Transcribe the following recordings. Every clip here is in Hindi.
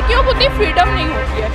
लड़कियों को उतनी फ्रीडम नहीं होती है।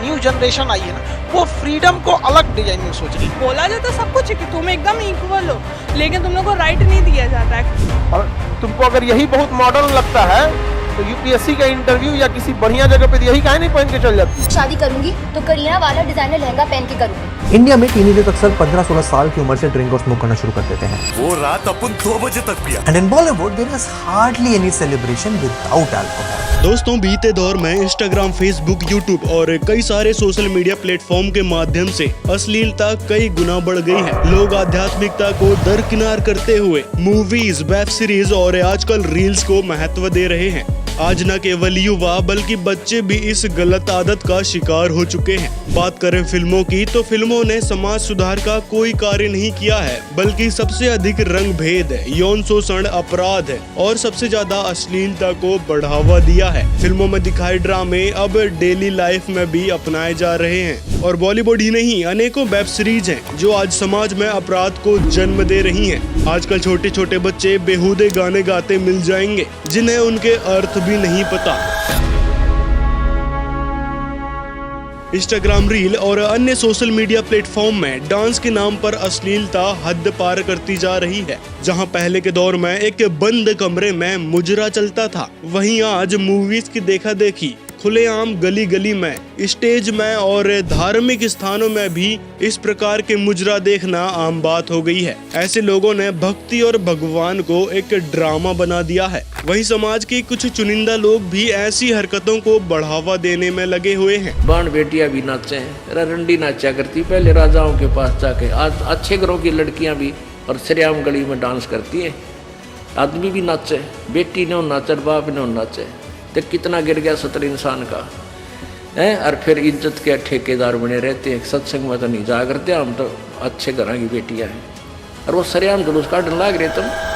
न्यू जनरेशन आई है ना, वो फ्रीडम को अलग डिजाइन में सोच रही है। बोला जाता सब कुछ है कि तुम एकदम इक्वल हो, लेकिन तुम लोग को राइट नहीं दिया जाता है। और तुमको अगर यही बहुत मॉडर्न लगता है तो यूपीएससी का इंटरव्यू या किसी बढ़िया जगह पे यही काहे नहीं पहन के चल जाती? शादी करूंगी तो करीना वाला डिजाइनर लहंगा पहन के करूंगी। इंडिया में टीनेजर्स अक्सर 15-16 साल की उम्र से ड्रिंक और स्मोक करना शुरू कर देते हैं। वो रात अपन 2 बजे तक पिया। And in Bollywood there is hardly any celebration without alcohol. दोस्तों, बीते दौर में इंस्टाग्राम, फेसबुक, यूट्यूब और कई सारे सोशल मीडिया प्लेटफॉर्म के माध्यम से अश्लीलता कई गुना बढ़ गई है। लोग आध्यात्मिकता को दरकिनार करते हुए मूवीज, वेब सीरीज और आजकल रील्स को महत्व दे रहे हैं। आज न केवल युवा बल्कि बच्चे भी इस गलत आदत का शिकार हो चुके हैं। बात करें फिल्मों की तो फिल्मों ने समाज सुधार का कोई कार्य नहीं किया है, बल्कि सबसे अधिक रंग भेद, यौन शोषण, अपराध और सबसे ज्यादा अश्लीलता को बढ़ावा दिया है। फिल्मों में दिखाए ड्रामे अब डेली लाइफ में भी अपनाए जा रहे हैं। और बॉलीवुड ही नहीं, अनेकों वेब सीरीज हैं जो आज समाज में अपराध को जन्म दे रही हैं। आजकल छोटे छोटे बच्चे बेहुदे गाने गाते मिल जाएंगे जिन्हें उनके अर्थ भी नहीं पता। इंस्टाग्राम रील और अन्य सोशल मीडिया प्लेटफॉर्म में डांस के नाम पर अश्लीलता हद पार करती जा रही है। जहां पहले के दौर में एक बंद कमरे में मुजरा चलता था, वहीं आज मूवीज की देखा देखी खुलेआम गली गली में, स्टेज में और धार्मिक स्थानों में भी इस प्रकार के मुजरा देखना आम बात हो गई है। ऐसे लोगों ने भक्ति और भगवान को एक ड्रामा बना दिया है। वहीं समाज के कुछ चुनिंदा लोग भी ऐसी हरकतों को बढ़ावा देने में लगे हुए हैं। बाण बेटियां भी नाचे, रंडी नाचा करती पहले राजाओं के पास जाके। आज अच्छे घरों की लड़कियां भी और सरेआम गली में डांस करती है। आदमी भी नाचे, बेटी ने नाचे, बाप ने नाचे, तो कितना गिर गया सतर इंसान का है। और फिर इज्जत के ठेकेदार बने रहते हैं। सत्संग में तो नहीं जा करते, हम तो अच्छे घर की बेटियां हैं और वो सरेआम जुलूस काटने लग रहे तुम।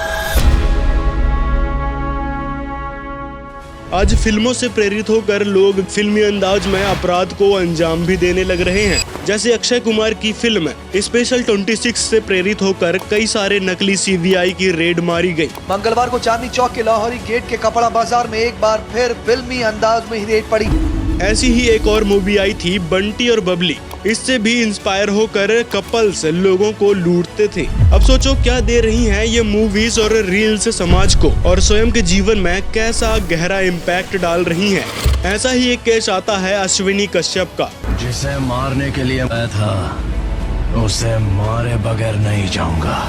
आज फिल्मों से प्रेरित होकर लोग फिल्मी अंदाज में अपराध को अंजाम भी देने लग रहे हैं। जैसे अक्षय कुमार की फिल्म स्पेशल 26 से प्रेरित होकर कई सारे नकली सीबीआई की रेड मारी गई। मंगलवार को चांदनी चौक के लाहौरी गेट के कपड़ा बाजार में एक बार फिर फिल्मी अंदाज में ही रेड पड़ी। ऐसी ही एक और मूवी आई थी बंटी और बबली। इससे भी इंस्पायर होकर कपल्स लोगों को लूटते थे। अब सोचो क्या दे रही हैं ये मूवीज और रील्स समाज को, और स्वयं के जीवन में कैसा गहरा इम्पैक्ट डाल रही हैं। ऐसा ही एक केस आता है अश्विनी कश्यप का। जिसे मारने के लिए मैं था, उसे मारे बगैर नहीं जाऊंगा।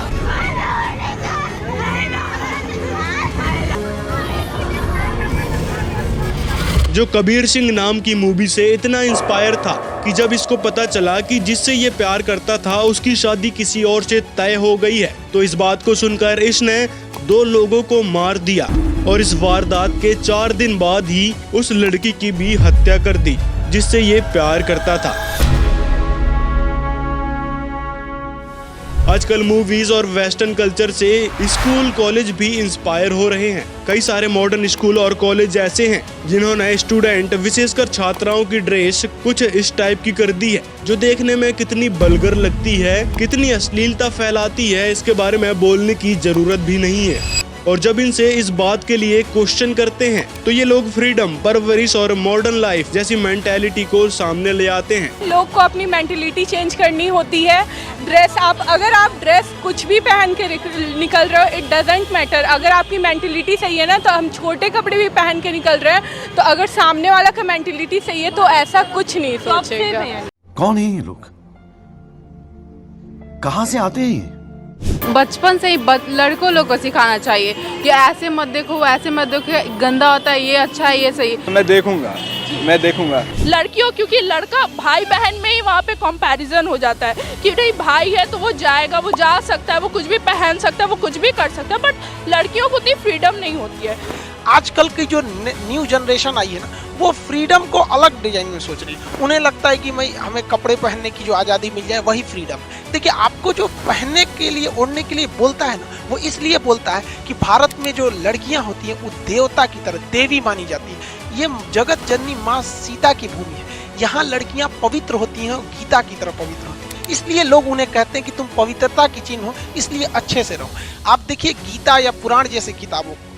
जो कबीर सिंह नाम की मूवी से इतना इंस्पायर था कि जब इसको पता चला कि जिससे ये प्यार करता था उसकी शादी किसी और से तय हो गई है, तो इस बात को सुनकर इसने 2 लोगों को मार दिया और इस वारदात के 4 दिन बाद ही उस लड़की की भी हत्या कर दी जिससे ये प्यार करता था। आजकल मूवीज और वेस्टर्न कल्चर से स्कूल, कॉलेज भी इंस्पायर हो रहे हैं। कई सारे मॉडर्न स्कूल और कॉलेज ऐसे हैं जिन्होंने स्टूडेंट, विशेषकर छात्राओं की ड्रेस कुछ इस टाइप की कर दी है, जो देखने में कितनी वल्गर लगती है, कितनी अश्लीलता फैलाती है, इसके बारे में बोलने की जरूरत भी नहीं है। और जब इनसे इस बात के लिए क्वेश्चन करते हैं तो ये लोग फ्रीडम, परवरिश और मॉडर्न लाइफ जैसी मेंटालिटी को सामने ले आते हैं। लोग को अपनी मेंटालिटी चेंज करनी होती है। ड्रेस अगर आप ड्रेस कुछ भी पहन के निकल रहे हो, इट डजेंट मैटर। अगर आपकी मेंटालिटी सही है ना, तो हम छोटे कपड़े भी पहन के निकल रहे हैं, तो अगर सामने वाला का मेंटालिटी सही है तो ऐसा कुछ नहीं सोचेगा। कौन है ये लोग? कहाँ से आते हैं? बचपन से ही लड़कों लोग को सिखाना चाहिए कि ऐसे मत देखो, वैसे मत देखो, गंदा होता है, ये अच्छा है, ये सही। मैं देखूंगा। लड़कियों, क्योंकि लड़का भाई बहन में ही वहाँ पे कंपैरिजन हो जाता है कि नहीं भाई है तो वो जाएगा, वो जा सकता है, वो कुछ भी पहन सकता है, वो कुछ भी कर सकता है, बट लड़कियों को उतनी फ्रीडम नहीं होती है। आजकल की जो न्यू जनरेशन आई है ना, वो फ्रीडम को अलग डिजाइन में सोच रही है। उन्हें लगता है कि भाई हमें कपड़े पहनने की जो आज़ादी मिल जाए वही फ्रीडम। देखिए, आपको जो पहनने के लिए, ओढ़ने के लिए बोलता है ना, वो इसलिए बोलता है कि भारत में जो लड़कियां होती हैं वो देवता की तरह, देवी मानी जाती है। ये जगत जननी माँ सीता की भूमि है। यहाँ लड़कियां पवित्र होती हैं, गीता की तरह पवित्र होती हैं। इसलिए लोग उन्हें कहते हैं कि तुम पवित्रता की चिन्ह हो, इसलिए अच्छे से रहो। आप देखिए, गीता या पुराण जैसे किताबों को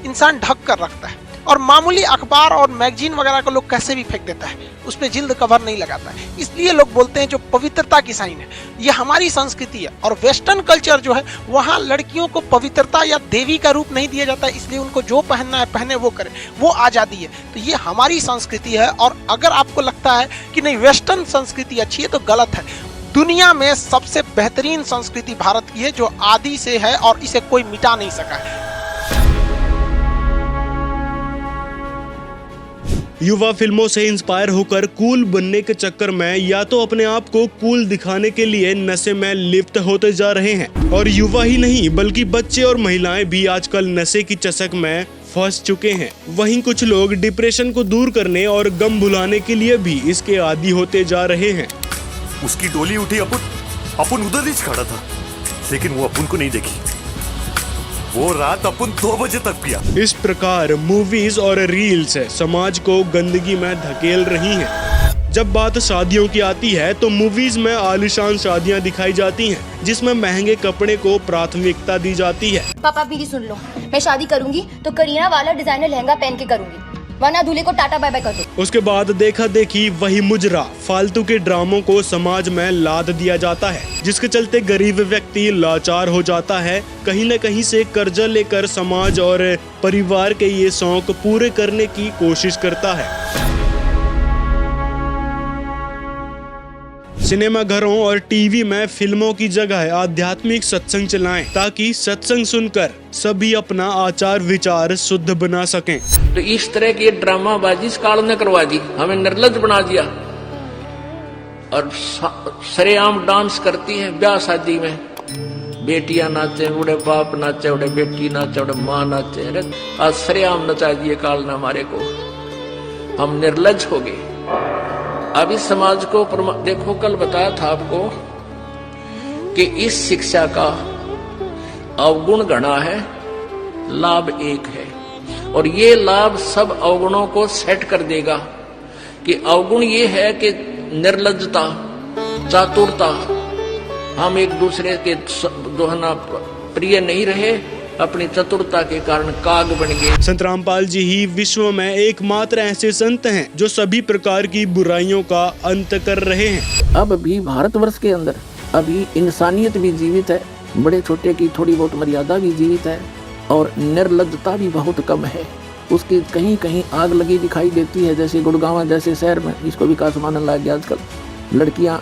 इंसान ढक कर रखता है, और मामूली अखबार और मैगजीन वगैरह को लोग कैसे भी फेंक देता है, उस पर जिल्द कवर नहीं लगाता है। इसलिए लोग बोलते हैं जो पवित्रता की साइन है, ये हमारी संस्कृति है। और वेस्टर्न कल्चर जो है वहाँ लड़कियों को पवित्रता या देवी का रूप नहीं दिया जाता है, इसलिए उनको जो पहनना है पहने, वो करे, वो आज़ादी है। तो ये हमारी संस्कृति है। और अगर आपको लगता है कि नहीं वेस्टर्न संस्कृति अच्छी है तो गलत है। दुनिया में सबसे बेहतरीन संस्कृति भारत की है, जो आदि से है और इसे कोई मिटा नहीं सका है। युवा फिल्मों से इंस्पायर होकर कूल बनने के चक्कर में या तो अपने आप को कूल दिखाने के लिए नशे में लिप्त होते जा रहे हैं, और युवा ही नहीं बल्कि बच्चे और महिलाएं भी आजकल नशे की चस्क में फंस चुके हैं। वहीं कुछ लोग डिप्रेशन को दूर करने और गम भुलाने के लिए भी इसके आदी होते जा रहे हैं। उसकी डोली उठी, अपन उधर ही खड़ा था, लेकिन वो अपन को नहीं देखी। वो रात अपन 2 बजे तक पिया। इस प्रकार मूवीज और रील्स समाज को गंदगी में धकेल रही हैं। जब बात शादियों की आती है तो मूवीज में आलीशान शादियां दिखाई जाती हैं, जिसमें महंगे कपड़े को प्राथमिकता दी जाती है। पापा मेरी सुन लो, मैं शादी करूंगी तो करीना वाला डिजाइनर लहंगा पहन के करूंगी, वरना दूल्हे को टाटा बाय बाय कर दो। उसके बाद देखा देखी वही मुजरा फालतू के ड्रामों को समाज में लाद दिया जाता है, जिसके चलते गरीब व्यक्ति लाचार हो जाता है। कहीं न कहीं से कर्जा लेकर समाज और परिवार के ये शौक पूरे करने की कोशिश करता है। सिनेमा घरों और टीवी में फिल्मों की जगह आध्यात्मिक सत्संग चलाएं, ताकि सत्संग सुनकर सभी अपना आचार विचार शुद्ध बना सकें। तो इस तरह की ड्रामाबाजी इस काल ने करवा दी, हमें निर्लज बना दिया और सरेआम डांस करती है ब्याह शादी में। बेटियां नाचे, उड़े बाप नाचे, उड़े बेटी नाचे, उड़े माँ नाचे। अरे आज सरेआम नचा दिए काल ने हमारे को, हम निर्लज हो गए। अब इस समाज को देखो, कल बताया था आपको कि इस शिक्षा का अवगुण गणा है, लाभ एक है, और ये लाभ सब अवगुणों को सेट कर देगा। कि अवगुण ये है कि निर्लज्जता, चातुरता, हम एक दूसरे के जो है ना प्रिय नहीं रहे, अपनी चतुरता के कारण काग बन गए। संत रामपाल जी ही विश्व में एकमात्र ऐसे संत हैं जो सभी प्रकार की बुराइयों का अंत कर रहे हैं। अब भी भारतवर्ष के अंदर अभी इंसानियत भी जीवित है, बड़े छोटे की थोड़ी बहुत मर्यादा भी जीवित है, और निर्लज्जता भी बहुत कम है। उसकी कहीं कहीं आग लगी दिखाई देती है, जैसे गुड़गांव जैसे शहर में इसको विकास मानने लग गया आजकल। लड़कियां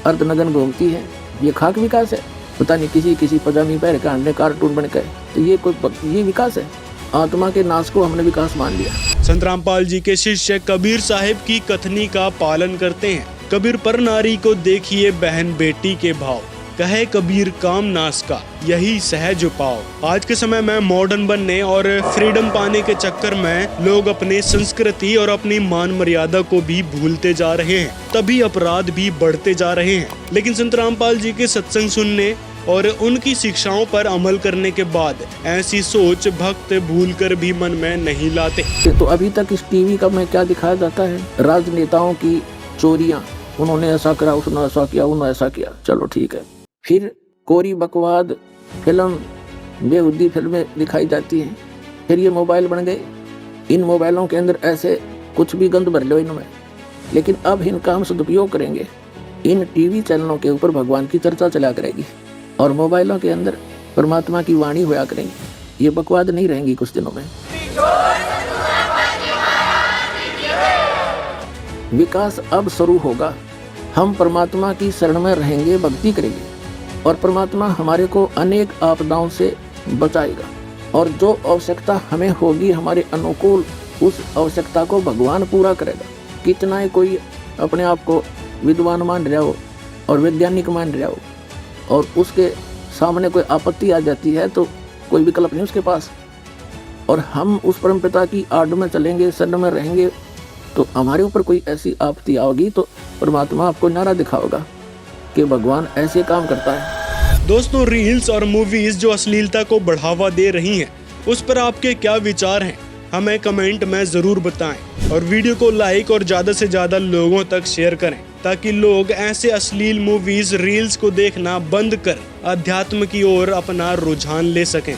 अर्धनग्न घूमती है, ये खाक विकास है? पता नहीं किसी पजामी पहन के हमने कार्टून बनकर, तो ये विकास है? आत्मा के नाश को हमने विकास मान लिया। संत रामपाल जी के शिष्य कबीर साहिब की कथनी का पालन करते हैं। कबीर पर नारी को देखिए बहन बेटी के भाव, कहे कबीर काम नाश का, यही सहज उपाव। आज के समय में मॉडर्न बनने और फ्रीडम पाने के चक्कर में लोग अपने संस्कृति और अपनी मान मर्यादा को भी भूलते जा रहे हैं, तभी अपराध भी बढ़ते जा रहे हैं। लेकिन संत रामपाल जी के सत्संग सुनने और उनकी शिक्षाओं पर अमल करने के बाद ऐसी सोच भक्त भूलकर भी मन में नहीं लाते। तो अभी तक इस टीवी का में क्या दिखाया जाता है? राजनेताओं की चोरियां, उन्होंने ऐसा करा, उसने ऐसा किया, उन्होंने ऐसा किया, चलो ठीक है। फिर कोरी बकवाद फिल्म, बेहुदी फिल्में दिखाई जाती हैं। फिर ये मोबाइल बन गए, इन मोबाइलों के अंदर ऐसे कुछ भी गंद भर लो इनमें, लेकिन अब इनका हम सदुपयोग करेंगे। इन टीवी चैनलों के ऊपर भगवान की चर्चा चला करेगी और मोबाइलों के अंदर परमात्मा की वाणी होया करेंगी। ये बकवाद नहीं रहेंगी कुछ दिनों में। विकास अब शुरू होगा, हम परमात्मा की शरण में रहेंगे, भक्ति करेंगे, और परमात्मा हमारे को अनेक आपदाओं से बचाएगा। और जो आवश्यकता हमें होगी हमारे अनुकूल, उस आवश्यकता को भगवान पूरा करेगा। कितना ही कोई अपने आप को विद्वान मान रहा हो और वैज्ञानिक मान रहा हो, और उसके सामने कोई आपत्ति आ जाती है तो कोई विकल्प नहीं उसके पास, और हम उस परमपिता की आड़ में चलेंगे, शरण में रहेंगे, तो हमारे ऊपर कोई ऐसी आपत्ति आओगी तो परमात्मा आपको नारा दिखाओगा कि भगवान ऐसे काम करता है। दोस्तों, रील्स और मूवीज जो अश्लीलता को बढ़ावा दे रही हैं, उस पर आपके क्या विचार हैं? हमें कमेंट में जरूर बताएं और वीडियो को लाइक और ज्यादा से ज्यादा लोगों तक शेयर करें, ताकि लोग ऐसे अश्लील मूवीज, रील्स को देखना बंद कर अध्यात्म की ओर अपना रुझान ले सकें।